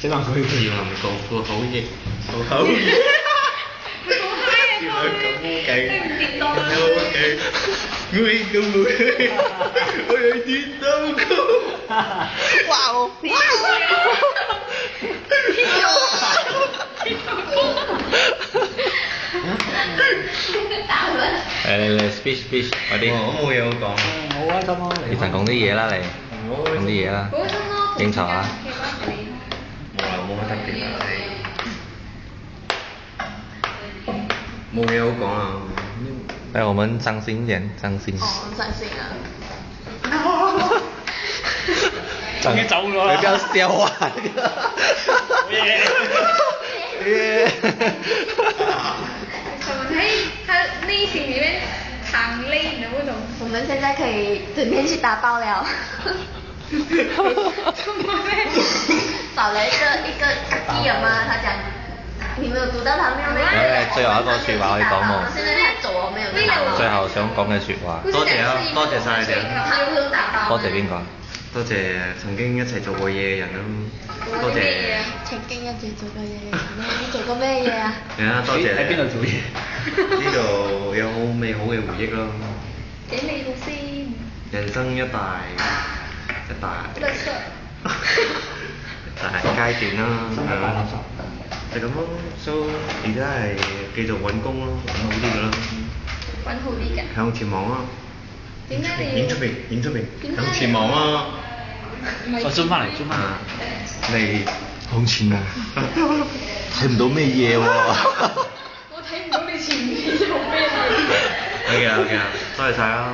希望佢希望個副好益，好益。原來咁勁，好勁！我有啲刀工。哇哦！嚟 speech 快啲。我冇嘢好講。好開心咯，你陳講啲嘢啦，你講啲嘢啦，應酬下。冇乜特別啊，冇嘢好講啊。來，我們傷心一點，傷心。傷心啊！終於走咗啦！你不要笑啊！他內心裡面淌淚的那種。我們現在可以整天去打包了。找了一個阿基爾嘛，他講，你沒有讀到他沒有那個？最後一個説話可以講冇？現在他走我沒有打包。最後想講嘅説話。多謝啊，多謝曬你哋啊！他不用打包。多謝邊個？多謝曾經一齊做過嘢嘅人啦，多謝。曾經一齊做過嘢，你做過咩嘢啊？係啊，多謝。喺邊度做嘢？呢度有好美好嘅回憶咯。幾美好先？人生一大垃圾。大階段啦，係嘛？就咁咯，so 而家係繼續揾工咯，揾好啲嘅啦。揾好啲嘅。向前望啊！點解你要？演出嚟，向前望啊！再轉翻嚟，轉翻嚟。嚟向前望，睇唔到咩嘢喎。我睇唔到你前面有咩嘢。係嘅，多謝晒啦。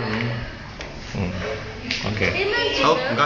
OK。好，唔該。